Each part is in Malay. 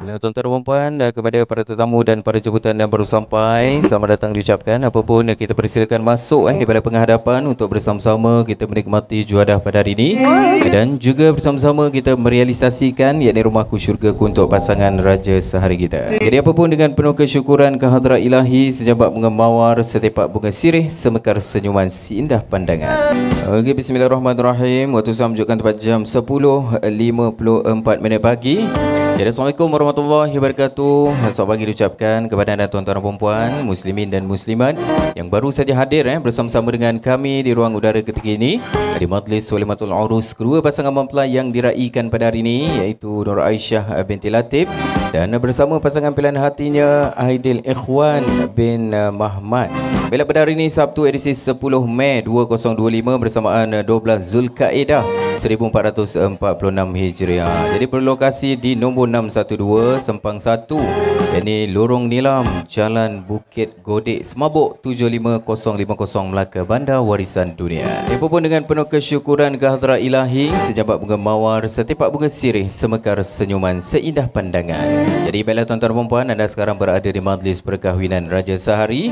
Hello tuan-tuan dan puan, kepada para tetamu dan para jemputan yang baru sampai, selamat datang diucapkan. Apapun kita persilakan masuk di balik penghadapan untuk bersama-sama kita menikmati juadah pada hari ini dan juga bersama-sama kita merealisasikan yakni rumahku syurgaku untuk pasangan raja sehari kita. Jadi apapun dengan penuh kesyukuran kehadrat ilahi, sejabak bunga mawar, setepak bunga sirih, semekar senyuman seindah pandangan. Okey, bismillahirrahmanirrahim. Waktu saya menunjukkan tepat jam 10.54 pagi. Jadi Assalamualaikum warahmatullahi wabarakatuh. Selamat pagi diucapkan kepada anda tuan-tuan dan puan, muslimin dan muslimat yang baru saja hadir bersama-sama dengan kami di ruang udara ketiga ini di Majlis Walimatul Urus kedua pasangan mempelai yang diraikan pada hari ini, iaitu Nur Aisyah binti Latif dan bersama pasangan pilihan hatinya Aidil Ikhwan bin Mahmad. Baiklah, pada hari ini Sabtu edisi 10 Mei 2025 bersamaan 12 Zulkaidah 1446 Hijriah. Jadi berlokasi di nombor 612 Sempang 1, yakni Lorong Nilam, Jalan Bukit Godek, Semabuk 75050 Melaka, Bandar Warisan Dunia. Apa pun dengan penuh kesyukuran kehadrat ilahi, sejabat bunga mawar, setepak bunga sirih, semekar senyuman seindah pandangan. Jadi baiklah tuan-tuan dan puan, anda sekarang berada di majlis perkahwinan Raja Sehari.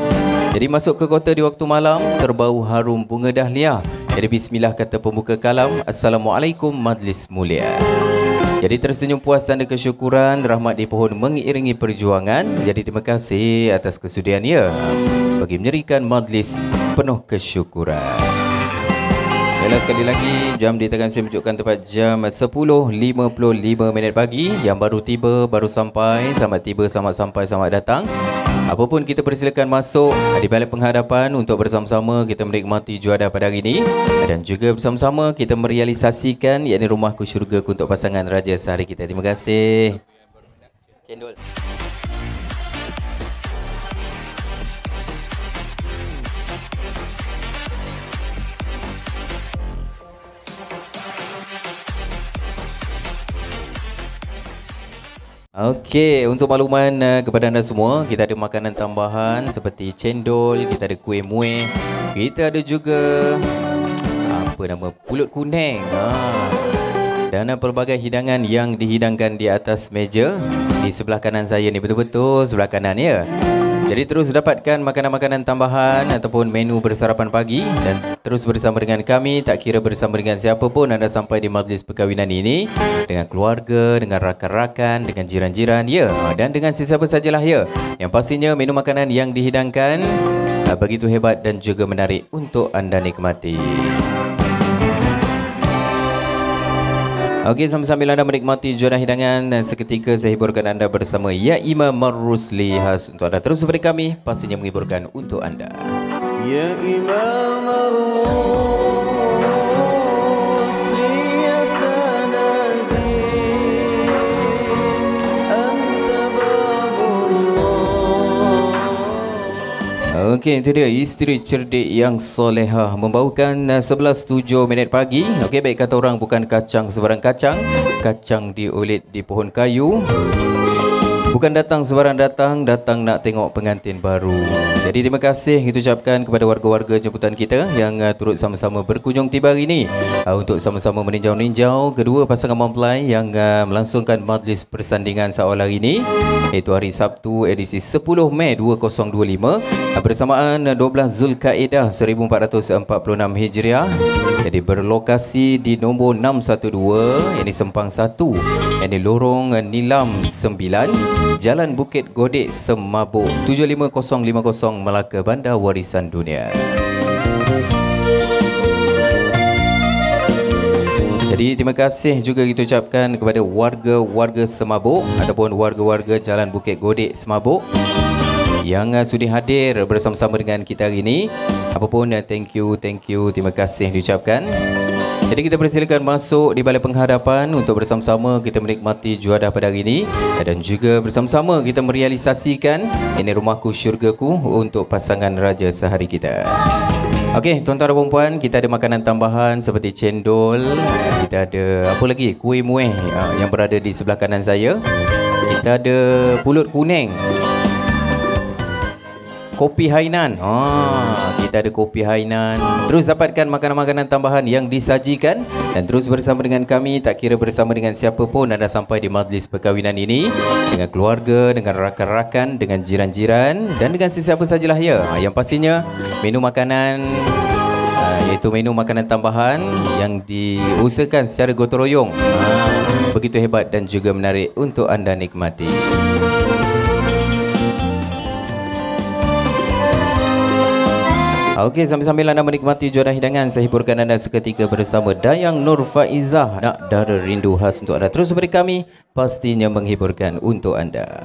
Jadi masuk ke kota di waktu malam, terbau harum bunga dahlia. Jadi bismillah kata pembuka kalam, Assalamualaikum majlis mulia. Jadi tersenyum puas tanda kesyukuran, rahmat di pohon mengiringi perjuangan. Jadi terima kasih atas kesudian bagi menyerikan majlis penuh kesyukuran. Baiklah, sekali lagi jam di tangan saya menunjukkan tepat jam 10.55 pagi. Yang baru tiba, baru sampai, selamat tiba, selamat sampai, selamat datang. Apapun kita persilakan masuk di balik penghadapan untuk bersama-sama kita menikmati juadah pada hari ini dan juga bersama-sama kita merealisasikan yakni rumahku syurgaku untuk pasangan raja sehari kita. Terima kasih. Cendol. Okey, untuk makluman kepada anda semua, kita ada makanan tambahan seperti cendol, kita ada kuih muih, kita ada juga pulut kuning. Dan pelbagai hidangan yang dihidangkan di atas meja di sebelah kanan saya ni, betul-betul sebelah kanan Jadi terus dapatkan makanan-makanan tambahan ataupun menu bersarapan pagi dan terus bersama dengan kami, tak kira bersama dengan siapa pun anda sampai di majlis perkahwinan ini, dengan keluarga, dengan rakan-rakan, dengan jiran-jiran dan dengan sesiapa sajalah Yang pastinya menu makanan yang dihidangkan begitu hebat dan juga menarik untuk anda nikmati. Okey, sambil anda menikmati juadah hidangan, seketika saya hiburkan anda bersama Ya Imam Ar-Rusli khas untuk anda. Terus seperti kami, pastinya menghiburkan untuk anda. Ya Imam Ar-Rusli ya sanadi, anta babullah. Okey, itu dia isteri cerdik yang solehah membawakan 11.07 pagi. Okey, baik kata orang, bukan kacang sebarang kacang. Kacang diolet di pohon kayu. Bukan datang sebarang datang, datang nak tengok pengantin baru. Jadi terima kasih kita ucapkan kepada warga-warga jemputan kita yang turut sama-sama berkunjung tiba hari ini untuk sama-sama meninjau-ninjau kedua pasangan mempelai yang melangsungkan majlis persandingan seawal hari ini, iaitu hari Sabtu edisi 10 Mei 2025 bersamaan 12 Zulkaidah 1446 Hijriah. Jadi berlokasi di nombor 612, ini Sempang 1, ini Lorong Nilam 9, Jalan Bukit Godek, Semabuk 75050 Melaka, Bandar Warisan Dunia. Jadi terima kasih juga kita ucapkan kepada warga-warga Semabuk ataupun warga-warga Jalan Bukit Godek, Semabuk yang sudi hadir bersama-sama dengan kita hari ini. Apapun, thank you, terima kasih diucapkan. Jadi kita persilakan masuk di balik penghadapan untuk bersama-sama kita menikmati juadah pada hari ini dan juga bersama-sama kita merealisasikan ini rumahku syurgaku untuk pasangan raja sehari kita. Okey, tuan-tuan dan puan, kita ada makanan tambahan seperti cendol, kita ada apa lagi? Kuih muih yang berada di sebelah kanan saya. Kita ada pulut kuning. kopi Hainan. Kita ada kopi Hainan. Terus dapatkan makanan-makanan tambahan yang disajikan dan terus bersama dengan kami, tak kira bersama dengan siapa pun anda sampai di majlis perkahwinan ini, dengan keluarga, dengan rakan-rakan, dengan jiran-jiran dan dengan sesiapa sajalah ya. Yang pastinya menu makanan iaitu menu makanan tambahan yang diusahakan secara gotong royong. Begitu hebat dan juga menarik untuk anda nikmati. Okey, sambil-sambil anda menikmati juara hidangan, saya hiburkan anda seketika bersama Dayang Nur Faizah, Nak Dara Rindu, khas untuk anda. Terus beri kami, pastinya menghiburkan untuk anda.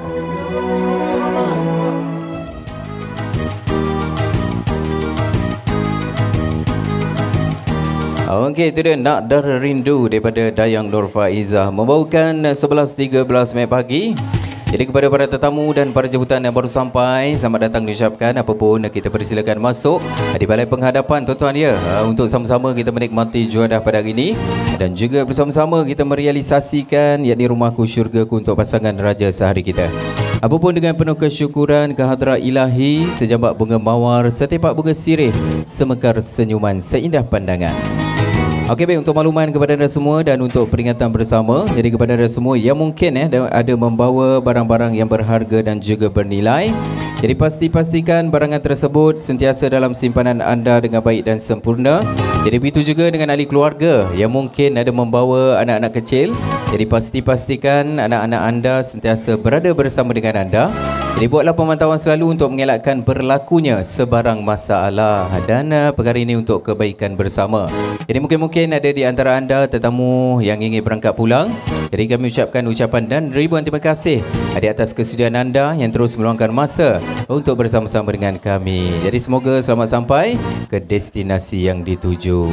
Okey, itu dia Nak Dara Rindu daripada Dayang Nur Faizah, membawakan 11.13 Mei pagi. Jadi kepada para tetamu dan para jemputan yang baru sampai, selamat datang diucapkan. Apapun kita persilakan masuk di balai penghadapan tuan-tuan ya, untuk sama-sama kita menikmati juadah pada hari ini dan juga bersama-sama kita merealisasikan yakni rumahku syurgaku untuk pasangan raja sehari kita. Apapun dengan penuh kesyukuran kehadrat ilahi, sejambak bunga mawar, setepak bunga sirih, semekar senyuman seindah pandangan. Okey, baik, untuk makluman kepada anda semua dan untuk peringatan bersama, jadi kepada anda semua yang mungkin ada membawa barang-barang yang berharga dan juga bernilai, jadi pastikan barangan tersebut sentiasa dalam simpanan anda dengan baik dan sempurna. Jadi begitu juga dengan ahli keluarga yang mungkin ada membawa anak-anak kecil, jadi pastikan anak-anak anda sentiasa berada bersama dengan anda. Jadi buatlah pemantauan selalu untuk mengelakkan berlakunya sebarang masalah dan perkara ini untuk kebaikan bersama. Jadi mungkin ada di antara anda tetamu yang ingin berangkat pulang. Jadi kami ucapkan ucapan dan ribuan terima kasih di atas kesudian anda yang terus meluangkan masa untuk bersama-sama dengan kami. Jadi semoga selamat sampai ke destinasi yang dituju.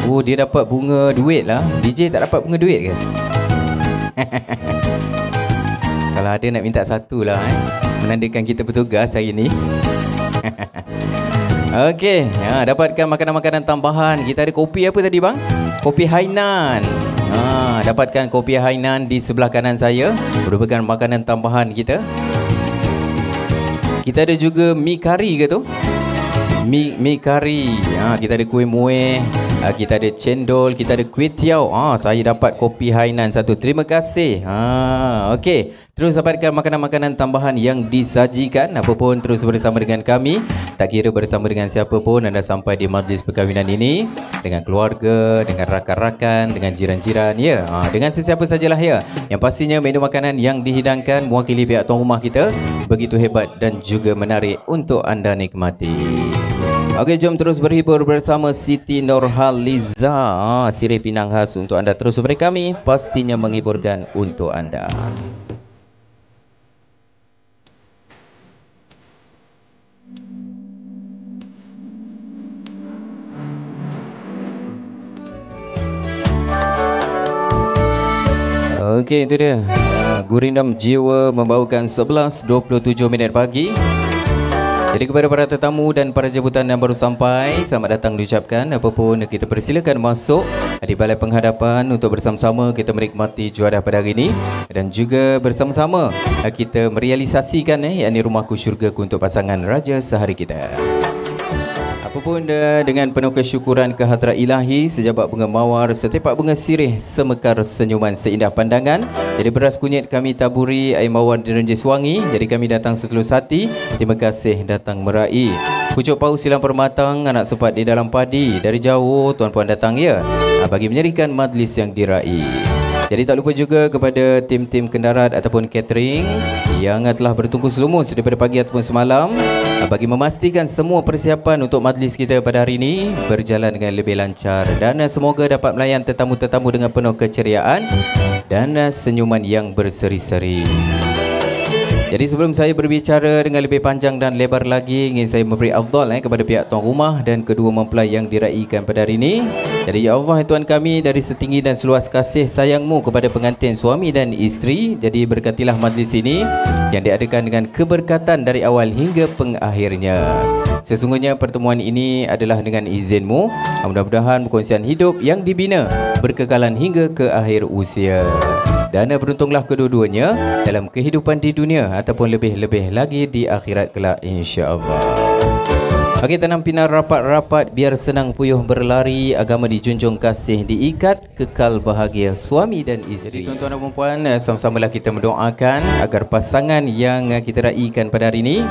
Oh, dia dapat bunga duit lah. DJ tak dapat bunga duit ke? Kalau ada nak minta satu lah, menandakan kita bertugas hari ini. Okey, dapatkan makanan-makanan tambahan. Kita ada kopi apa tadi bang? Kopi Hainan. Dapatkan kopi Hainan di sebelah kanan saya, merupakan makanan tambahan kita. Kita ada juga mi kari ke tu? Mi kari. Kita ada kuih muih, kita ada cendol, kita ada kuih tiaw. Saya dapat kopi Hainan satu. Terima kasih. Okey, terus dapatkan makanan-makanan tambahan yang disajikan. Apapun terus bersama dengan kami, tak kira bersama dengan siapa pun anda sampai di majlis perkahwinan ini, dengan keluarga, dengan rakan-rakan, dengan jiran-jiran ya, dengan sesiapa sajalah ya. Yang pastinya menu makanan yang dihidangkan mewakili pihak tuan rumah kita begitu hebat dan juga menarik untuk anda nikmati. Okey, jom terus berhibur bersama Siti Nurhaliza, sirih Pinang khas untuk anda. Terus beri kami, pastinya menghiburkan untuk anda. Okey, itu dia Gurindam Jiwa membawakan 11.27 minit pagi. Jadi kepada para tetamu dan para jemputan yang baru sampai, selamat datang diucapkan. Apapun kita persilakan masuk di balai penghadapan untuk bersama-sama kita menikmati juadah pada hari ini dan juga bersama-sama kita merealisasikan yakni rumahku syurgaku untuk pasangan raja sehari kita. Apapun dengan penuh kesyukuran kehadrat ilahi, sejabak bunga mawar, setepak bunga sirih, semekar senyuman seindah pandangan. Jadi beras kunyit kami taburi, air mawar direnjis wangi. Jadi kami datang setulus hati, terima kasih datang meraih. Pucuk paus silang permatang, anak sepat di dalam padi. Dari jauh tuan puan datang ya, bagi menyerikan majlis yang diraih. Jadi tak lupa juga kepada tim-tim kendarat ataupun catering yang telah bertungkus lumus daripada pagi ataupun semalam bagi memastikan semua persiapan untuk majlis kita pada hari ini berjalan dengan lebih lancar dan semoga dapat melayan tetamu-tetamu dengan penuh keceriaan dan senyuman yang berseri-seri. Jadi sebelum saya berbicara dengan lebih panjang dan lebar lagi, ingin saya memberi afdal kepada pihak tuan rumah dan kedua mempelai yang diraikan pada hari ini. Jadi ya Allah Tuhan kami, dari setinggi dan seluas kasih sayangmu kepada pengantin suami dan isteri, jadi berkatilah majlis ini yang diadakan dengan keberkatan dari awal hingga pengakhirnya. Sesungguhnya pertemuan ini adalah dengan izinmu. Mudah-mudahan perkongsian hidup yang dibina berkekalan hingga ke akhir usia. Dan beruntunglah kedua-duanya dalam kehidupan di dunia ataupun lebih-lebih lagi di akhirat kelak insya-Allah. Okey, tanam pinar rapat-rapat biar senang puyuh berlari, agama dijunjung, kasih diikat, kekal bahagia suami dan isteri. Jadi tuan-tuan dan puan-puan, sama-samalah kita mendoakan agar pasangan yang kita raikan pada hari ini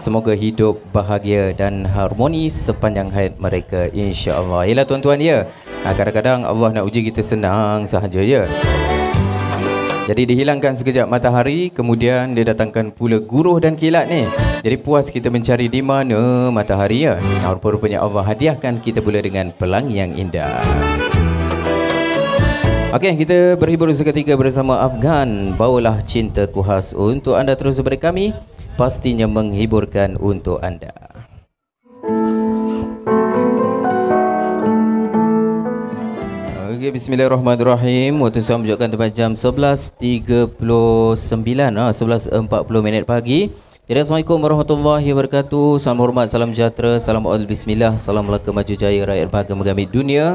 semoga hidup bahagia dan harmoni sepanjang hayat mereka insya-Allah. Yalah tuan-tuan ya, kadang-kadang Allah nak uji kita senang sahaja ya. Jadi dihilangkan sekejap matahari, kemudian dia datangkan pula guruh dan kilat ni. Jadi puas kita mencari di mana matahari ya. Rupa-rupanya Allah hadiahkan kita pula dengan pelangi yang indah. Okey, kita berhibur seketika bersama Afgan. Bawalah cintaku khas untuk anda, terus bersama kami, pastinya menghiburkan untuk anda. Okay, bismillahirrahmanirrahim. Waktu saya menunjukkan tempat jam 11.39, 11.40 minit pagi. Jadi Assalamualaikum warahmatullahi wabarakatuh. Salam hormat, salam sejahtera, salam aul bismillah, salam melaka maju jaya, rakyat bahagia mengambil dunia.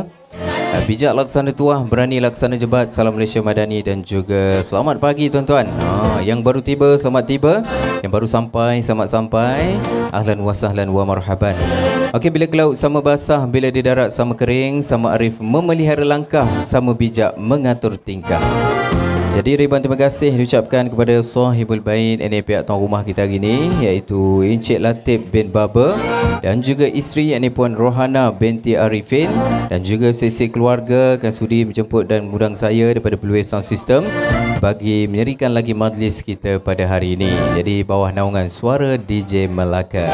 Bijak laksana tuah, berani laksana jebat. Salam Malaysia Madani dan juga selamat pagi tuan-tuan. Yang baru tiba, selamat tiba. Yang baru sampai, selamat sampai. Ahlan wa sahlan wa marhaban. Okey, bila ke laut sama basah, bila di darat sama kering, sama arif memelihara langkah, sama bijak mengatur tingkah. Jadi ribuan terima kasih diucapkan kepada sahibul bait, ini pihak tuan rumah kita hari ini, iaitu Encik Latif bin Baba dan juga isteri, yakni Puan Rohana binti Arifin, dan juga sesi keluarga akan sudi menjemput dan mengundang saya daripada Blue Sound System bagi menyerikan lagi majlis kita pada hari ini. Jadi bawah naungan suara DJ Melaka.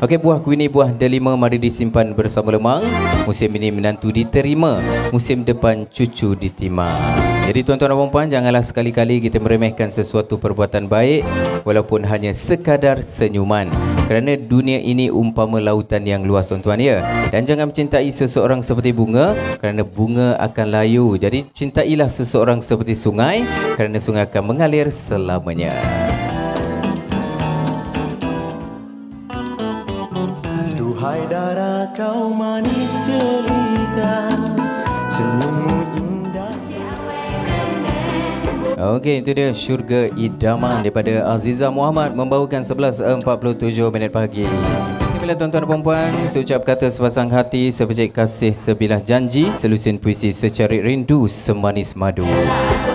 Okey, buah kuini, buah delima mari disimpan bersama lemang. Musim ini menantu diterima, musim depan cucu ditimang. Jadi tuan-tuan dan puan-puan, janganlah sekali-kali kita meremehkan sesuatu perbuatan baik walaupun hanya sekadar senyuman. Kerana dunia ini umpama lautan yang luas tuan-tuan ya. Dan jangan mencintai seseorang seperti bunga kerana bunga akan layu. Jadi cintailah seseorang seperti sungai kerana sungai akan mengalir selamanya. Duhai darah kau manis jelita, senyummu indah. Okey, itu dia Syurga Idaman daripada Aziza Muhammad membawakan 11.47 minit pagi. Bila tuan-tuan dan puan-puan, seucap kata sepasang hati, sebejik kasih, sebilah janji, selusin puisi, secarik rindu, semanis madu.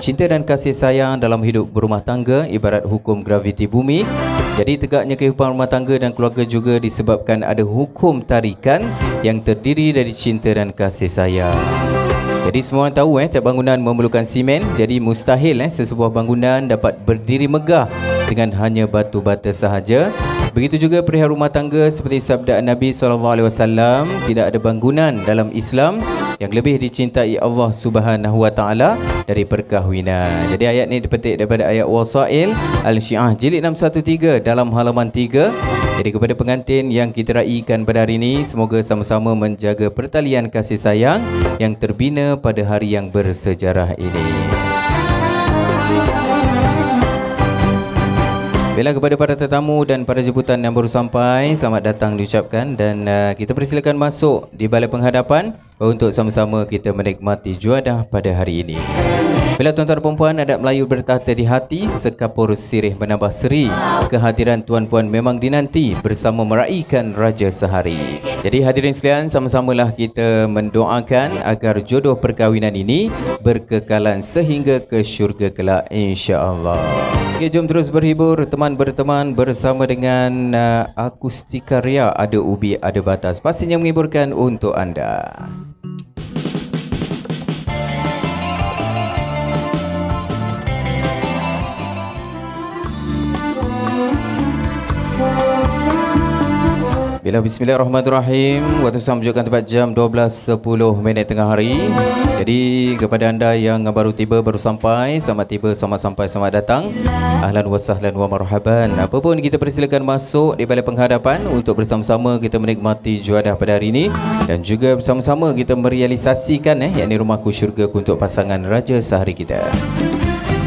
Cinta dan kasih sayang dalam hidup berumah tangga ibarat hukum graviti bumi. Jadi tegaknya kehidupan rumah tangga dan keluarga juga disebabkan ada hukum tarikan yang terdiri dari cinta dan kasih sayang. Jadi semua orang tahu tiap bangunan memerlukan simen. Jadi mustahil sesebuah bangunan dapat berdiri megah dengan hanya batu bata sahaja. Begitu juga perihal rumah tangga, seperti sabda Nabi SAW, tidak ada bangunan dalam Islam yang lebih dicintai Allah Subhanahu Wa Taala dari perkahwinan. Jadi ayat ni dipetik daripada ayat Wasail Al-Syiah jilid 613 dalam halaman 3. Jadi kepada pengantin yang kita raikan pada hari ini, semoga sama-sama menjaga pertalian kasih sayang yang terbina pada hari yang bersejarah ini. Bila kepada para tetamu dan para jemputan yang baru sampai, selamat datang diucapkan, dan kita persilakan masuk di balai penghadapan untuk sama-sama kita menikmati juadah pada hari ini. Bila tuan-tuan dan puan-puan, adat Melayu bertahta di hati, sekapur sirih menambah seri. Kehadiran tuan-puan memang dinanti bersama meraikan Raja Sehari. Jadi hadirin sekalian, sama-samalah kita mendoakan agar jodoh perkahwinan ini berkekalan sehingga ke syurga kelak insya-Allah. Okay, jom terus berhibur, teman berteman bersama dengan Akustikaria, ada ubi ada batas, pastinya menghiburkan untuk anda. Bila bismillahirrahmanirrahim, waktu saya menunjukkan tempat jam 12.10 minit tengah hari. Jadi kepada anda yang baru tiba, baru sampai, selamat tiba, selamat sampai, selamat datang. Ahlan wa sahlan wa marhaban. Apa pun kita persilakan masuk di balai penghadapan untuk bersama-sama kita menikmati juadah pada hari ini, dan juga bersama-sama kita merealisasikan yakni rumahku syurga untuk pasangan Raja Sehari kita.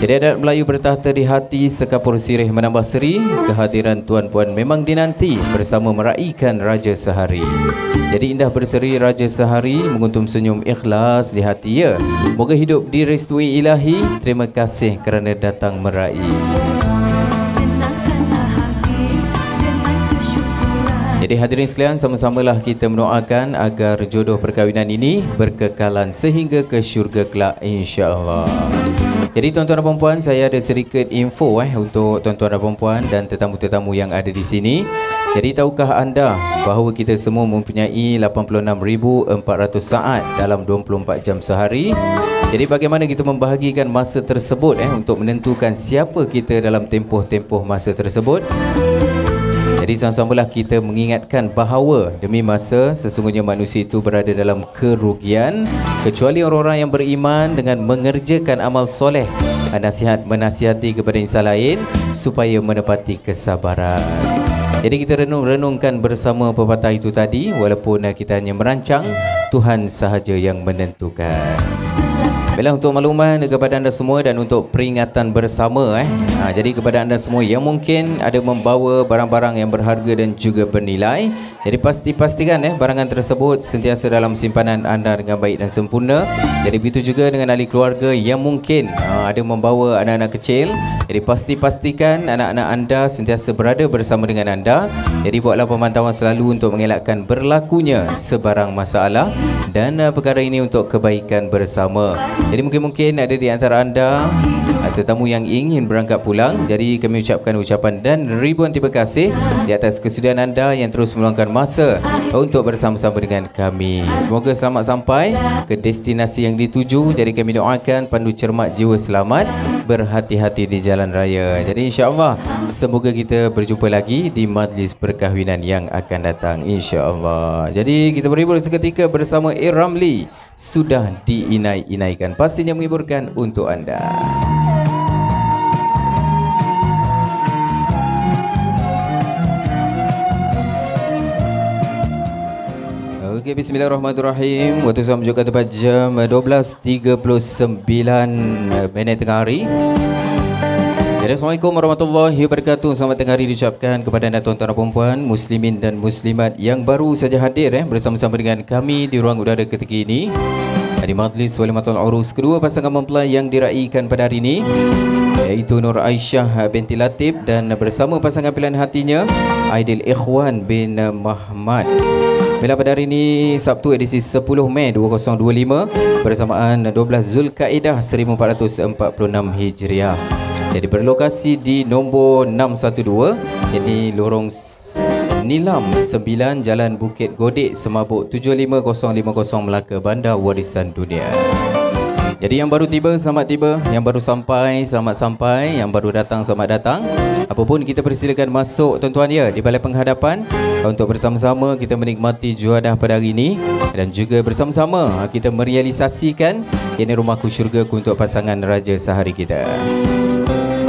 Jadi adat Melayu bertahta di hati, sekapur sirih menambah seri. Kehadiran tuan puan memang dinanti, bersama meraihkan Raja Sehari. Jadi indah berseri Raja Sehari, menguntum senyum ikhlas di hati ya. Moga hidup direstui ilahi. Terima kasih kerana datang meraih. Jadi hadirin sekalian, sama-samalah kita mendoakan agar jodoh perkahwinan ini berkekalan sehingga ke syurga kelak, insya-Allah. Jadi tuan-tuan dan puan-puan, saya ada sedikit info untuk tuan-tuan dan puan-puan dan tetamu-tetamu yang ada di sini. Jadi tahukah anda bahawa kita semua mempunyai 86,400 saat dalam 24 jam sehari? Jadi bagaimana kita membahagikan masa tersebut untuk menentukan siapa kita dalam tempoh-tempoh masa tersebut? Jadi sama-samalah kita mengingatkan bahawa demi masa sesungguhnya manusia itu berada dalam kerugian kecuali orang-orang yang beriman dengan mengerjakan amal soleh, menasihati kepada insan lain supaya menepati kesabaran. Jadi kita renung-renungkan bersama pepatah itu tadi, walaupun kita hanya merancang, Tuhan sahaja yang menentukan. Baiklah, untuk makluman kepada anda semua dan untuk peringatan bersama jadi kepada anda semua yang mungkin ada membawa barang-barang yang berharga dan juga bernilai, jadi pastikan barangan tersebut sentiasa dalam simpanan anda dengan baik dan sempurna. Jadi begitu juga dengan ahli keluarga yang mungkin ada membawa anak-anak kecil, jadi pastikan anak-anak anda sentiasa berada bersama dengan anda. Jadi buatlah pemantauan selalu untuk mengelakkan berlakunya sebarang masalah dan perkara ini untuk kebaikan bersama. Jadi mungkin ada di antara anda tetamu yang ingin berangkat pulang. Jadi kami ucapkan ucapan dan ribuan terima kasih di atas kesudian anda yang terus meluangkan masa untuk bersama-sama dengan kami. Semoga selamat sampai ke destinasi yang dituju. Jadi kami doakan pandu cermat jiwa selamat, berhati-hati di jalan raya. Jadi insya-Allah semoga kita berjumpa lagi di majlis perkahwinan yang akan datang, insya-Allah. Jadi kita berhibur seketika bersama Ramli, sudah diinai-inaikan, pastinya menghiburkan untuk anda. Okey, bismillahirrahmanirrahim. Waktu saya menunjukkan tepat jam 12.39 minit tengah hari. Jadi Assalamualaikum warahmatullahi wabarakatuh. Selamat tengah hari diucapkan kepada anda tuan-tuan dan puan-puan, muslimin dan muslimat yang baru saja hadir bersama-sama dengan kami di ruang udara ketika ini di majlis Walimatul Urus kedua pasangan mempelai yang diraikan pada hari ini, iaitu Nur Aisyah binti Latif dan bersama pasangan pilihan hatinya Aidil Ikhwan bin Muhammad. Bila pada hari ini Sabtu edisi 10 Mei 2025 bersamaan 12 Zulkaidah 1446 Hijriah. Jadi berlokasi di nombor 612, ini lorong Nilam 9, Jalan Bukit Godek, Semabuk 75050 Melaka, Bandar Warisan Dunia. Jadi yang baru tiba selamat tiba, yang baru sampai selamat sampai, yang baru datang selamat datang. Apapun kita persilakan masuk tuan-tuan ya di balai penghadapan untuk bersama-sama kita menikmati juadah pada hari ini dan juga bersama-sama kita merealisasikan ini rumahku syurgaku untuk pasangan Raja Sehari kita.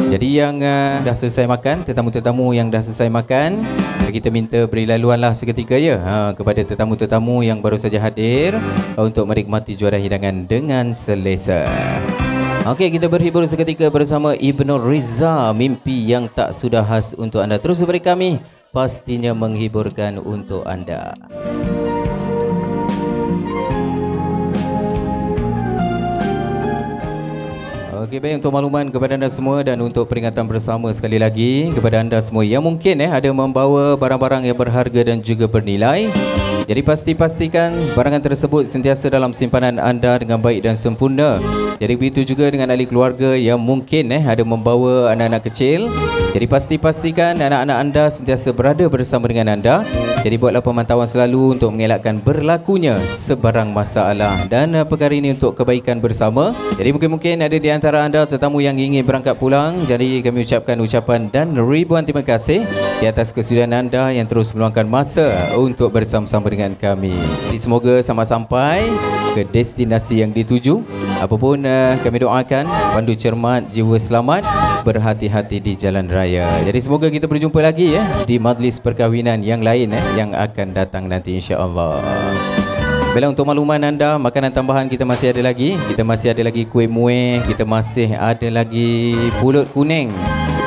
Jadi yang dah selesai makan, tetamu-tetamu yang dah selesai makan, kita minta beri laluanlah seketika ya kepada tetamu-tetamu yang baru saja hadir untuk menikmati juadah hidangan dengan selesa. Okey, kita berhibur seketika bersama Ibnu Riza, mimpi yang tak sudah khas untuk anda. Terus beri kami, pastinya menghiburkan untuk anda. Okey, baik, untuk makluman kepada anda semua dan untuk peringatan bersama sekali lagi kepada anda semua yang mungkin ada membawa barang-barang yang berharga dan juga bernilai. Jadi pastikan barangan tersebut sentiasa dalam simpanan anda dengan baik dan sempurna. Jadi begitu juga dengan ahli keluarga yang mungkin ada membawa anak-anak kecil. Jadi pastikan anak-anak anda sentiasa berada bersama dengan anda. Jadi buatlah pemantauan selalu untuk mengelakkan berlakunya sebarang masalah dan perkara ini untuk kebaikan bersama. Jadi mungkin ada di antara anda tetamu yang ingin berangkat pulang. Jadi kami ucapkan ucapan dan ribuan terima kasih di atas kesudian anda yang terus meluangkan masa untuk bersama-sama dengan kami. Jadi semoga selamat sampai ke destinasi yang dituju. Apapun kami doakan pandu cermat jiwa selamat, berhati-hati di jalan raya. Jadi semoga kita berjumpa lagi di majlis perkahwinan yang lain yang akan datang nanti, insya-Allah. Baiklah, untuk makluman anda, makanan tambahan kita masih ada lagi. Kita masih ada lagi kuih muih, kita masih ada lagi pulut kuning.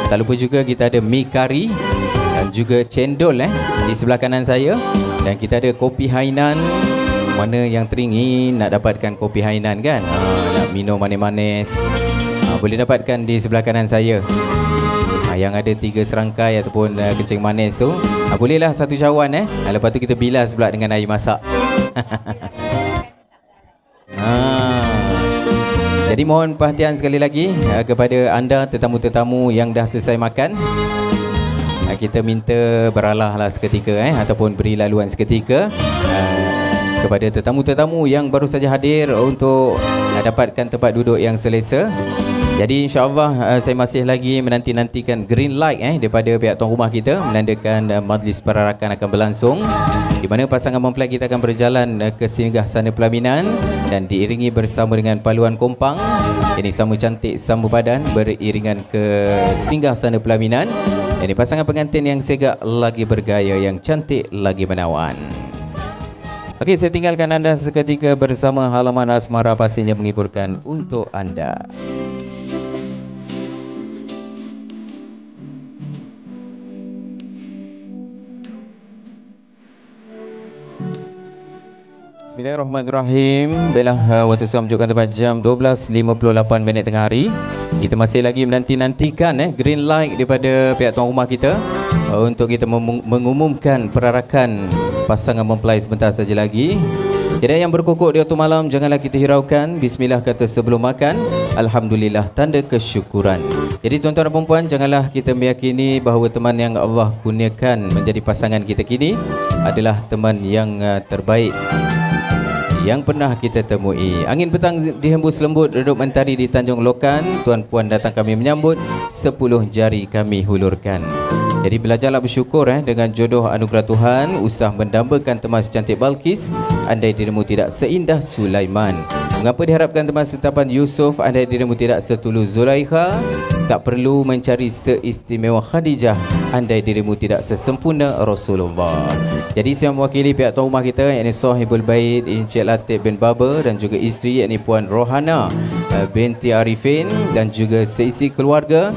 Tak lupa juga kita ada mi kari dan juga cendol di sebelah kanan saya. Dan kita ada kopi Hainan. Mana yang teringin nak dapatkan kopi Hainan kan? Nak minum manis-manis, boleh dapatkan di sebelah kanan saya. Yang ada 3 serangkai ataupun kencing manis tu, bolehlah satu cawan lepas tu kita bilas pula dengan air masak. Jadi mohon perhatian sekali lagi kepada anda tetamu-tetamu yang dah selesai makan. Kita minta beralahlah seketika ataupun beri laluan seketika kepada tetamu-tetamu yang baru saja hadir untuk dapatkan tempat duduk yang selesa. Jadi insya-Allah saya masih lagi menanti-nantikan green light daripada pihak tuan rumah kita menandakan majlis perarakan akan berlangsung, di mana pasangan mempelai kita akan berjalan ke singgah sana pelaminan dan diiringi bersama dengan paluan kompang. Ini sama cantik sama padan beriringan ke singgah sana pelaminan. Ini pasangan pengantin yang segak lagi bergaya, yang cantik lagi menawan. Okey, saya tinggalkan anda seketika bersama halaman asmara pastinya menghiburkan untuk anda. Bismillahirrahmanirrahim. Baiklah, waktu saya menunjukkan tempat jam 12.58 minit tengah hari. Kita masih lagi menanti-nantikan green light daripada pihak tuan rumah kita untuk kita mengumumkan perarakan pasangan mempelai sebentar saja lagi. Jadi yang berkokok di waktu malam, janganlah kita hiraukan. Bismillah kata sebelum makan, Alhamdulillah tanda kesyukuran. Jadi tuan-tuan dan perempuan, janganlah kita meyakini bahawa teman yang Allah kurniakan menjadi pasangan kita kini adalah teman yang terbaik yang pernah kita temui. Angin petang dihembus lembut, redup mentari di Tanjung Lokan. Tuan puan datang kami menyambut, 10 jari kami hulurkan. Jadi belajarlah bersyukur dengan jodoh anugerah Tuhan. Usah mendambakan teman secantik Balkis andai dirimu tidak seindah Sulaiman. Mengapa diharapkan teman setapan Yusuf andai dirimu tidak setulus Zulaikha? Tak perlu mencari seistimewa Khadijah andai dirimu tidak sesempurna Rasulullah. Jadi saya mewakili pihak tuan rumah kita, yakni Sahibul Bait Encik Latif bin Baba, dan juga isteri yakni Puan Rohana binti Arifin, dan juga seisi keluarga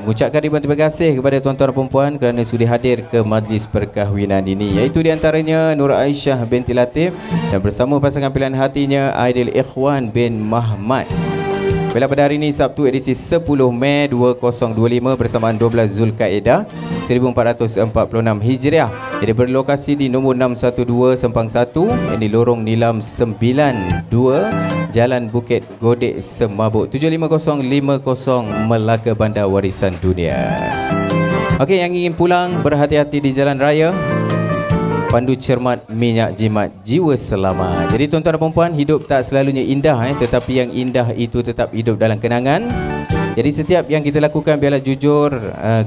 mengucapkan ribuan terima kasih kepada tuan-tuan dan perempuan kerana sudi hadir ke majlis perkahwinan ini, iaitu di antaranya Nur Aisyah binti Latif dan bersama pasangan pilihan hatinya Aidil Ikhwan bin Mahmad. Pada hari ini Sabtu edisi 10 Mei 2025 bersamaan 12 Zulkaidah 1446 Hijriah. Jadi berlokasi di nombor 612 Sempang 1, ini Lorong Nilam 92, Jalan Bukit Godek Semabuk 75050 Melaka, Bandar Warisan Dunia. Okey, yang ingin pulang berhati-hati di jalan raya. Pandu cermat, minyak jimat, jiwa selamat. Jadi tuan-tuan dan perempuan, hidup tak selalunya indah tetapi yang indah itu tetap hidup dalam kenangan. Jadi setiap yang kita lakukan biarlah jujur,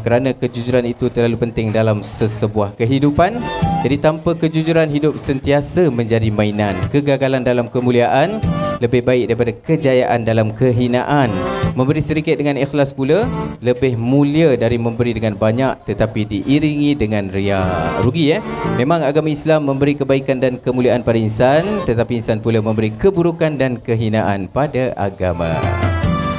kerana kejujuran itu terlalu penting dalam sesebuah kehidupan. Jadi tanpa kejujuran, hidup sentiasa menjadi mainan. Kegagalan dalam kemuliaan lebih baik daripada kejayaan dalam kehinaan. Memberi sedikit dengan ikhlas pula lebih mulia dari memberi dengan banyak tetapi diiringi dengan riya. Rugi Memang agama Islam memberi kebaikan dan kemuliaan pada insan, tetapi insan pula memberi keburukan dan kehinaan pada agama.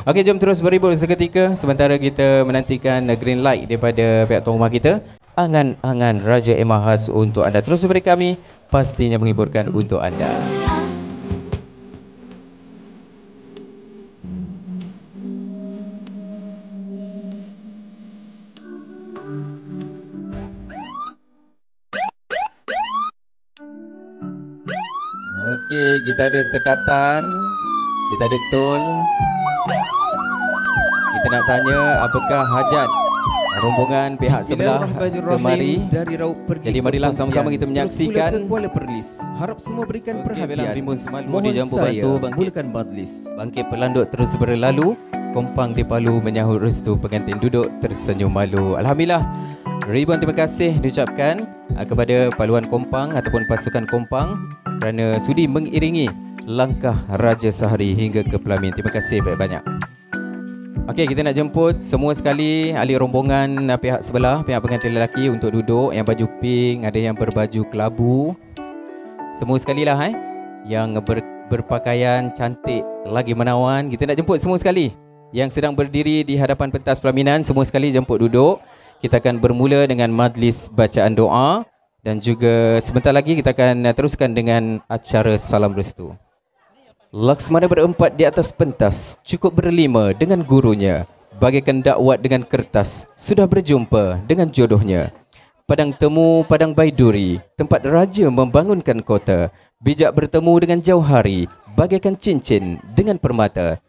Okey, jom terus berhibur seketika sementara kita menantikan green light daripada pihak tuan rumah kita. Angan-angan Raja Emah khas untuk anda. Terus beri kami, pastinya menghiburkan untuk anda. Okey, kita ada sekatan, kita ada tol. Kita nak tanya apakah hajat rombongan pihak sebelah kemari. Jadi marilah sama-sama kita menyaksikan. Kuala Perlis. Harap semua berikan perhatian. Mohon dijampu bantu mulakan majlis. Bangkit pelanduk terus berlalu. Kompang di Palu menyahut restu pengantin duduk tersenyum malu. Alhamdulillah, ribuan terima kasih diucapkan kepada paluan kompang ataupun pasukan kompang kerana sudi mengiringi langkah Raja Sahari hingga ke pelamin. Terima kasih banyak-banyak. Okey, kita nak jemput semua sekali ahli rombongan pihak sebelah, pihak pengantin lelaki untuk duduk. Yang baju pink, ada yang berbaju kelabu. Semua sekali lah yang berpakaian cantik lagi menawan. Kita nak jemput semua sekali yang sedang berdiri di hadapan pentas pelaminan, semua sekali jemput duduk. Kita akan bermula dengan majlis bacaan doa dan juga sebentar lagi kita akan teruskan dengan acara salam restu. Laksmana berempat di atas pentas, cukup berlima dengan gurunya. Bagaikan dakwat dengan kertas, sudah berjumpa dengan jodohnya. Padang temu, padang baiduri, tempat raja membangunkan kota. Bijak bertemu dengan jauh hari, bagaikan cincin dengan permata.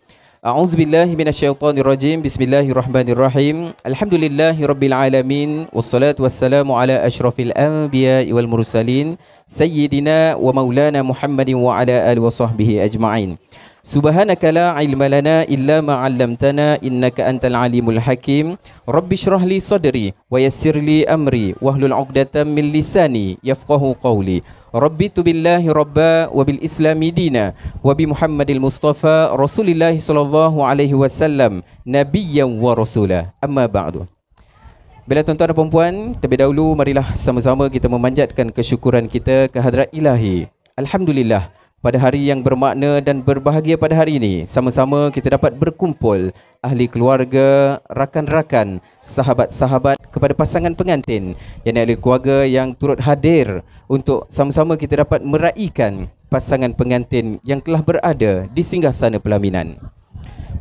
A'udzubillahi minasyaitonirrajim. Bismillahirrahmanirrahim. Alhamdulillahirabbil alamin wassalatu wassalamu ala asyrafil anbiya'i wal mursalin sayyidina wa maulana Muhammadin wa ala alihi wa sahbihi ajma'in. Subhanaka la ilma lana illa ma 'allamtana innaka antal alimul hakim. Rabbi shrah li sadri wa yassir li amri wahlul 'uqdatam min lisani yafqahu qawli. Rabbi tu billahi rabba wa bil islami dina wa bi Muhammadil Mustafa Rasulillah sallallahu alaihi wasallam nabiyyan wa rasula. Amma ba'du. Bila tuan-tuan dan puan-puan, terlebih dahulu marilah sama-sama kita memanjatkan kesyukuran kita ke hadrat Ilahi. Alhamdulillah, pada hari yang bermakna dan berbahagia pada hari ini, sama-sama kita dapat berkumpul ahli keluarga, rakan-rakan, sahabat-sahabat kepada pasangan pengantin, yang ahli keluarga yang turut hadir untuk sama-sama kita dapat meraihkan pasangan pengantin yang telah berada di singgahsana pelaminan.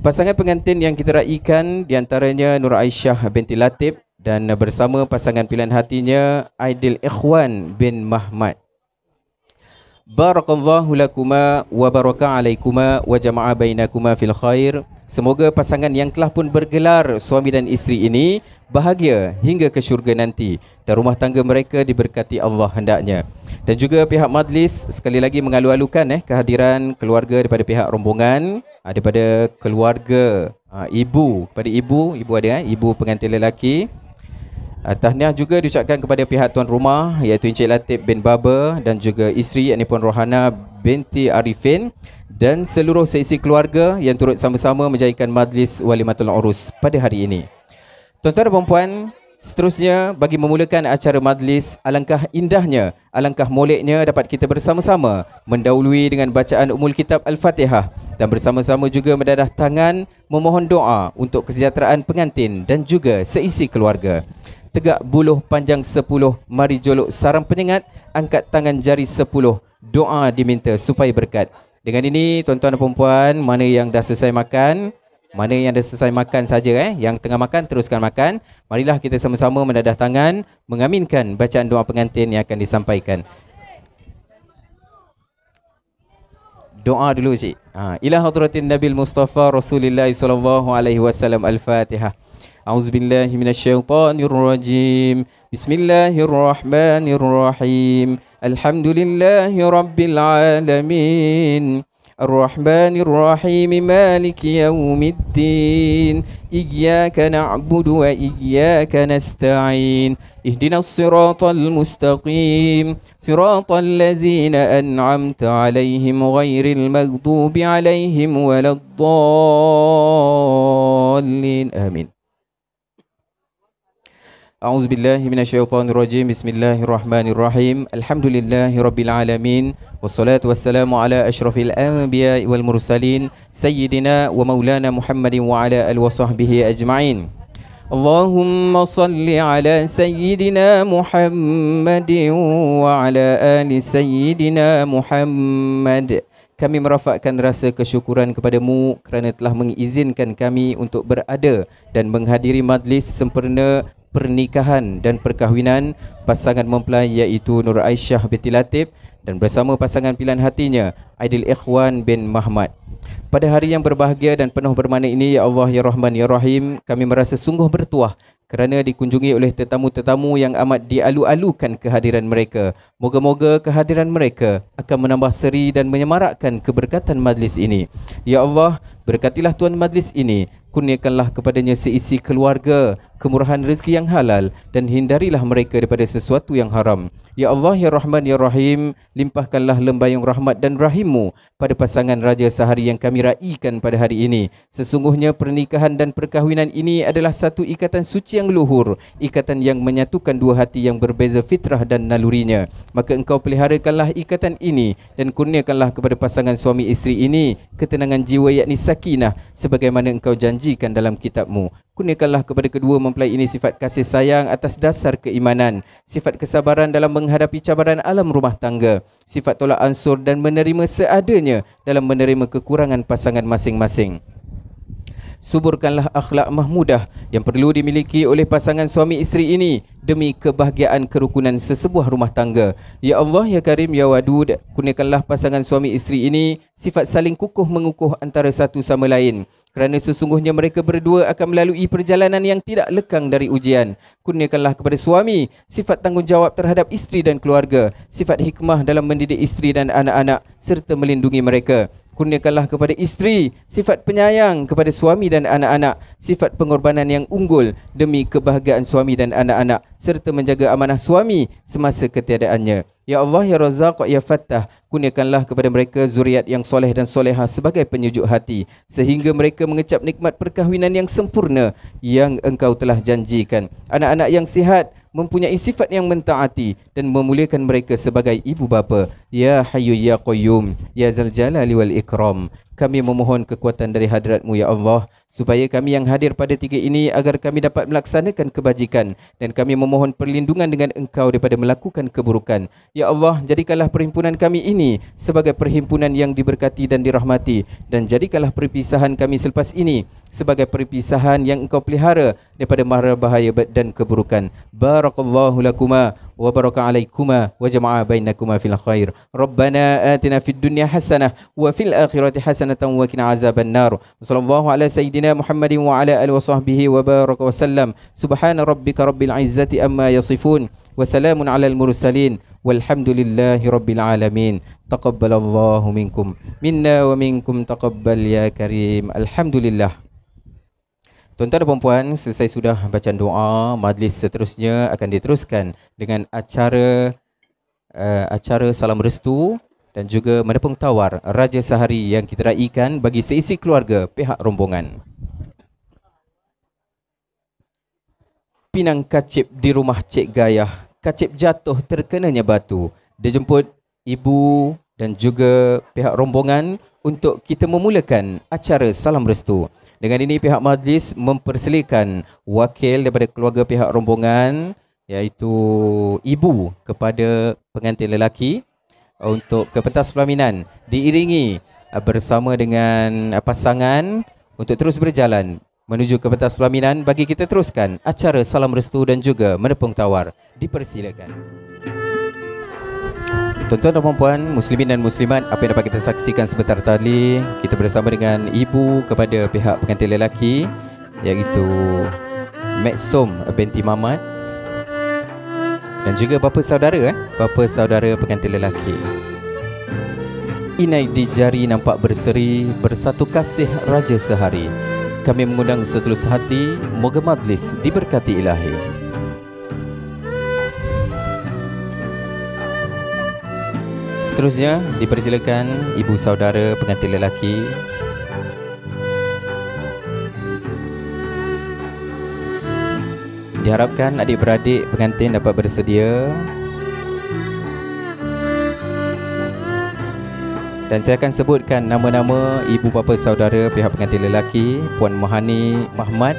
Pasangan pengantin yang kita raikan diantaranya Nur Aisyah binti Latif dan bersama pasangan pilihan hatinya Aidil Ikhwan bin Mahmad. Barakallahu lakuma wa baraka alaikuma wa jama'a bainakuma fil khair. Semoga pasangan yang telah pun bergelar suami dan isteri ini bahagia hingga ke syurga nanti dan rumah tangga mereka diberkati Allah hendaknya. Dan juga pihak majlis sekali lagi mengalu-alukan kehadiran keluarga daripada pihak rombongan, daripada keluarga ibu, kepada ibu ada ibu pengantin lelaki. Tahniah juga diucapkan kepada pihak tuan rumah iaitu Encik Latif bin Baba dan juga isteri Puan Rohana binti Arifin dan seluruh seisi keluarga yang turut sama-sama menjayakan majlis Walimatul Urus pada hari ini. Tuan-tuan dan puan-puan, seterusnya bagi memulakan acara majlis, alangkah indahnya, alangkah moleknya dapat kita bersama-sama mendahului dengan bacaan Ummul Kitab Al-Fatihah dan bersama-sama juga mendadah tangan memohon doa untuk kesejahteraan pengantin dan juga seisi keluarga. Tegak buluh panjang 10, mari jolok sarang penyengat, angkat tangan jari 10, doa diminta supaya berkat. Dengan ini tuan-tuan dan puan-puan, mana yang dah selesai makan, mana yang dah selesai makan saja yang tengah makan teruskan makan. Marilah kita sama-sama mendadah tangan mengaminkan bacaan doa pengantin yang akan disampaikan. Doa dulu cik. Ila hadratin Nabil Mustafa Rasulullah sallallahu alaihi wasallam. Al-Fatihah. A'udzubillahi minasyaitonirrajim. Bismillahirrahmanirrahim. Alhamdulillahi rabbil alamin. Ar-Rahmanir-Rahim. Maliki yaumiddin. Iyyaka na'budu wa iyyaka nasta'in. Ihdinas siratal mustaqim. Siratal ladzina an'amta 'alaihim ghairil maghdubi 'alaihim waladdallin. Amin. A'udzu billahi minasyaitonir rajim. Bismillahirrahmanirrahim. Alhamdulillahi rabbil alamin. Wassalatu wassalamu ala asyrafil anbiya'i wal mursalin sayyidina wa maulana Muhammadin wa ala alihi wa sahbihi ajma'in. Allahumma salli ala sayyidina Muhammadin wa ala ali sayyidina Muhammad. Kami merafakkan rasa kesyukuran kepadamu kerana telah mengizinkan kami untuk berada dan menghadiri majlis sempurna pernikahan dan perkahwinan pasangan mempelai iaitu Nur Aisyah binti Latif dan bersama pasangan pilihan hatinya Aidil Ikhwan bin Mahmad. Pada hari yang berbahagia dan penuh bermakna ini, ya Allah, ya Rahman, ya Rahim, kami merasa sungguh bertuah kerana dikunjungi oleh tetamu-tetamu yang amat dialu-alukan kehadiran mereka. Moga-moga kehadiran mereka akan menambah seri dan menyemarakkan keberkatan majlis ini. Ya Allah, berkatilah tuan majlis ini, kurniakanlah kepadanya seisi keluarga, kemurahan rezeki yang halal, dan hindarilah mereka daripada sesuatu yang haram. Ya Allah, Ya Rahman, Ya Rahim, limpahkanlah lembayung rahmat dan rahim-Mu pada pasangan Raja Sehari yang kami raikan pada hari ini. Sesungguhnya pernikahan dan perkahwinan ini adalah satu ikatan suci yang luhur, ikatan yang menyatukan dua hati yang berbeza fitrah dan nalurinya. Maka Engkau peliharakanlah ikatan ini dan kurniakanlah kepada pasangan suami isteri ini ketenangan jiwa, yakni sakinah, sebagaimana Engkau janjikan dalam kitab-Mu. Kurniakanlah kepada kedua mempelai ini sifat kasih sayang atas dasar keimanan, sifat kesabaran dalam menghadapi cabaran alam rumah tangga, sifat tolak ansur dan menerima seadanya dalam menerima kekurangan pasangan masing-masing. Suburkanlah akhlak mahmudah yang perlu dimiliki oleh pasangan suami isteri ini demi kebahagiaan kerukunan sesebuah rumah tangga. Ya Allah, Ya Karim, Ya Wadud, kurniakanlah pasangan suami isteri ini sifat saling kukuh mengukuh antara satu sama lain, kerana sesungguhnya mereka berdua akan melalui perjalanan yang tidak lekang dari ujian. Kurniakanlah kepada suami sifat tanggungjawab terhadap isteri dan keluarga, sifat hikmah dalam mendidik isteri dan anak-anak serta melindungi mereka. Kurniakanlah kepada isteri sifat penyayang kepada suami dan anak-anak, sifat pengorbanan yang unggul demi kebahagiaan suami dan anak-anak serta menjaga amanah suami semasa ketiadaannya. Ya Allah, Ya Razak, Ya Fattah, kurniakanlah kepada mereka zuriat yang soleh dan solehah sebagai penyujuk hati, sehingga mereka mengecap nikmat perkahwinan yang sempurna yang Engkau telah janjikan. Anak-anak yang sihat, mempunyai sifat yang mentaati dan memuliakan mereka sebagai ibu bapa. Ya Hayyu Ya Qayyum, Ya Zal Jalali wal Ikram, kami memohon kekuatan dari hadrat-Mu ya Allah, supaya kami yang hadir pada tiga ini agar kami dapat melaksanakan kebajikan, dan kami memohon perlindungan dengan Engkau daripada melakukan keburukan. Ya Allah, jadikanlah perhimpunan kami ini sebagai perhimpunan yang diberkati dan dirahmati, dan jadikanlah perpisahan kami selepas ini sebagai perpisahan yang Engkau pelihara daripada mara bahaya dan keburukan. Barakallahu lakuma wa baraka alaikuma wa jama'a bainakuma fil khair. Rabbana atina fid dunya hasanah wa fil akhirati hasanatan wa qina azaban nar. Sallallahu ala sayyidina Muhammadin wa ala alihi wa sahbihi wa baraka wa sallam. Subhana rabbika rabbil izzati amma yasifun wa salamun alal mursalin walhamdulillahi rabbil alamin. Taqabbalallahu minkum minna wa minkum taqabbal ya karim. Alhamdulillah. Tuan-tuan dan puan-puan, selesai sudah bacaan doa, majlis seterusnya akan diteruskan dengan acara salam restu dan juga menepung tawar Raja Sehari yang kita raikan bagi seisi keluarga pihak rombongan. Pinang kacip di rumah Cik Gayah, kacip jatuh terkenanya batu. Dia jemput ibu dan juga pihak rombongan untuk kita memulakan acara salam restu. Dengan ini pihak majlis mempersilakan wakil daripada keluarga pihak rombongan, iaitu ibu kepada pengantin lelaki, untuk ke pentas pelaminan, diiringi bersama dengan pasangan untuk terus berjalan menuju ke pentas pelaminan bagi kita teruskan acara salam restu dan juga menepung tawar. Dipersilakan. Tuan-tuan dan puan-puan, muslimin dan muslimat, apa yang dapat kita saksikan sebentar tadi, kita bersama dengan ibu kepada pihak pengantin lelaki, iaitu Mek Som binti Mamat, dan juga bapa saudara pengantin lelaki. Inai di jari nampak berseri, bersatu kasih Raja Sehari. Kami mengundang setulus hati, moga majlis diberkati ilahi. Seterusnya dipersilakan ibu saudara pengantin lelaki. Diharapkan adik-beradik pengantin dapat bersedia. Dan saya akan sebutkan nama-nama ibu bapa saudara pihak pengantin lelaki. Puan Mahani Mahmad,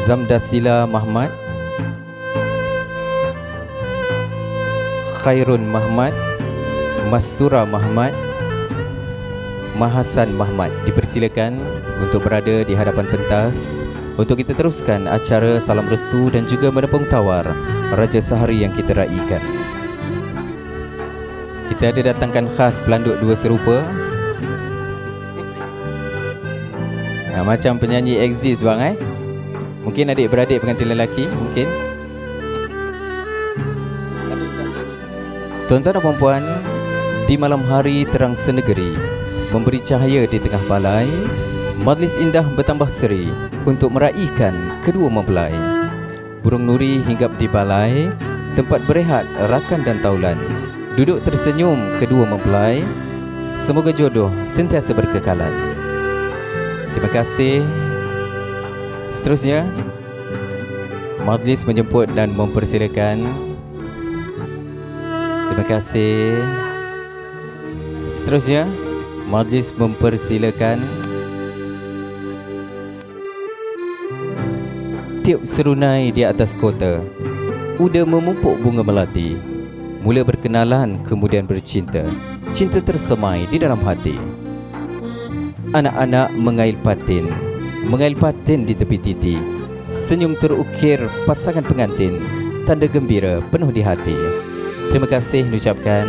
Zamdasila Mahmad, Khairun Mahmad, Mastura Mahmad, Mahasan Mahmad. Dipersilakan untuk berada di hadapan pentas untuk kita teruskan acara salam restu dan juga menepung tawar Raja Sehari yang kita raikan. Kita ada datangkan khas pelanduk dua serupa. Macam penyanyi exist bang Mungkin adik-beradik pengantin lelaki, mungkin. Tuan-tuan dan puan-puan, di malam hari terang senegeri, memberi cahaya di tengah balai. Majlis indah bertambah seri untuk meraihkan kedua mempelai. Burung nuri hinggap di balai, tempat berehat rakan dan taulan. Duduk tersenyum kedua mempelai. Semoga jodoh sentiasa berkekalan. Terima kasih. Seterusnya, majlis menjemput dan mempersilakan. Terima kasih. Seterusnya, majlis mempersilakan. Tiup serunai di atas kota, uda memupuk bunga melati. Mula berkenalan, kemudian bercinta. Cinta tersemai di dalam hati. Anak-anak mengail patin di tepi titi. Senyum terukir pasangan pengantin, tanda gembira penuh di hati. Terima kasih diucapkan.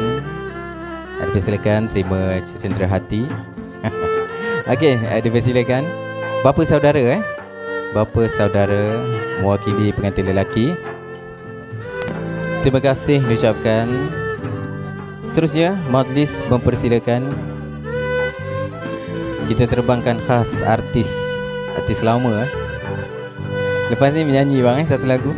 Dipersilakan terima cendera hati. Okey, dipersilakan bapa saudara bapa saudara mewakili pengantin lelaki. Terima kasih diucapkan. Seterusnya, majlis mempersilakan. Kita terbangkan khas artis lama. Lepas ni menyanyi bang satu lagu.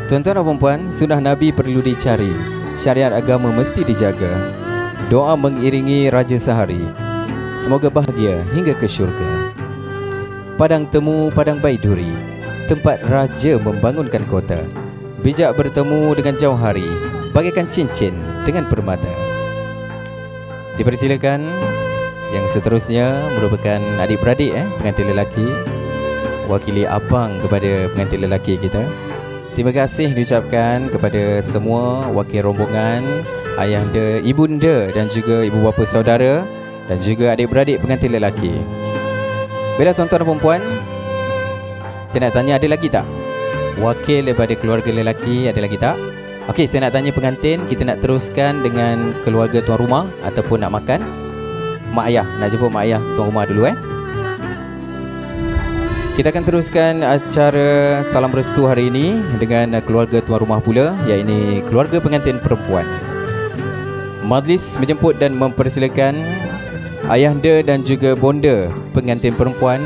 Tuan-tuan dan puan-puan, sunnah Nabi perlu dicari, syariat agama mesti dijaga. Doa mengiringi raja sehari, semoga bahagia hingga ke syurga. Padang temu, padang baiduri, tempat raja membangunkan kota. Bijak bertemu dengan jauh hari, bagaikan cincin dengan permata. Dipersilakan. Yang seterusnya merupakan adik-beradik pengantin lelaki, wakili abang kepada pengantin lelaki kita. Terima kasih diucapkan kepada semua wakil rombongan, ayahanda, ibunda dan juga ibu bapa saudara dan juga adik-beradik pengantin lelaki. Baiklah tuan-tuan dan puan-puan, saya nak tanya, ada lagi tak wakil daripada keluarga lelaki, ada lagi tak? Okey, saya nak tanya pengantin, kita nak teruskan dengan keluarga tuan rumah ataupun nak makan? Mak ayah, nak jemput mak ayah tuan rumah dulu Kita akan teruskan acara salam restu hari ini dengan keluarga tuan rumah pula, iaitu keluarga pengantin perempuan. Majlis menjemput dan mempersilakan ayahanda dan juga bonda pengantin perempuan.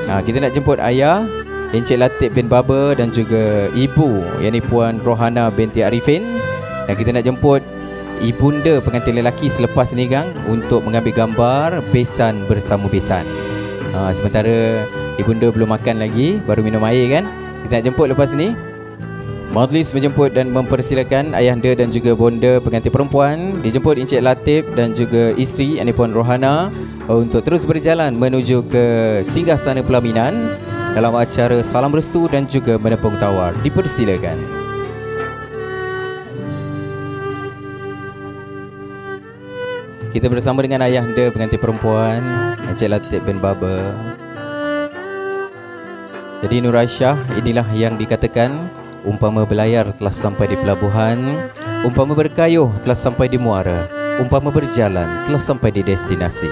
Kita nak jemput ayah Encik Latif bin Baba dan juga ibu, iaitu Puan Rohana binti Arifin. Dan kita nak jemput ibunda pengantin lelaki selepas ni gang untuk mengambil gambar besan bersama besan. Sementara ibunda belum makan lagi, baru minum air kan. Kita nak jemput lepas ni. Majlis menjemput dan mempersilakan ayahanda dan juga bonda pengantin perempuan. Dijemput Encik Latif dan juga isteri, iaitu Puan Rohana, untuk terus berjalan menuju ke singgahsana pelaminan dalam acara salam restu dan juga menepung tawar. Dipersilakan. Kita bersama dengan ayahanda pengantin perempuan, Encik Latif bin Baba. Jadi Nur Aisyah, inilah yang dikatakan, umpama belayar telah sampai di pelabuhan, umpama berkayuh telah sampai di muara, umpama berjalan telah sampai di destinasi.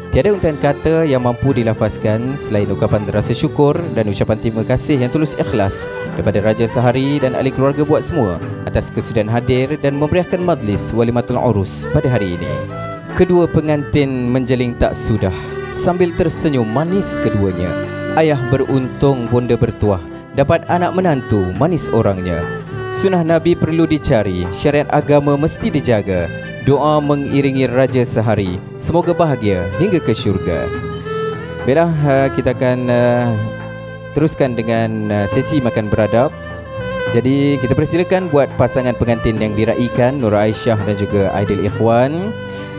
Tiada untayan kata yang mampu dilafazkan selain ucapan rasa syukur dan ucapan terima kasih yang tulus ikhlas daripada Raja Sehari dan ahli keluarga buat semua atas kesudahan hadir dan memeriahkan majlis walimatul urus pada hari ini. Kedua pengantin menjeling tak sudah sambil tersenyum manis keduanya. Ayah beruntung, bonda bertuah, dapat anak menantu manis orangnya. Sunnah Nabi perlu dicari, syariat agama mesti dijaga. Doa mengiringi Raja Sehari, semoga bahagia hingga ke syurga. Baiklah, kita akan teruskan dengan sesi makan beradab. Jadi kita persilakan buat pasangan pengantin yang diraikan, Nur Aisyah dan juga Aidil Ikhwan,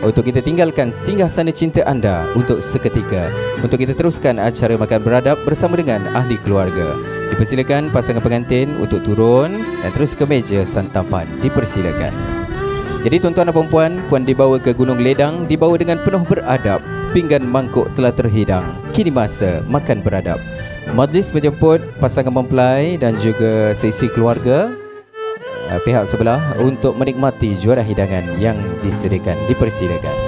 untuk kita tinggalkan singgahsana cinta anda untuk seketika, untuk kita teruskan acara makan beradab bersama dengan ahli keluarga. Dipersilakan pasangan pengantin untuk turun dan terus ke meja santapan. Dipersilakan. Jadi tuan-tuan dan puan-puan, puan dibawa ke Gunung Ledang, dibawa dengan penuh beradab. Pinggan mangkuk telah terhidang, kini masa makan beradab. Majlis menjemput pasangan mempelai dan juga sesi keluarga pihak sebelah untuk menikmati juara hidangan yang disediakan. Dipersilakan.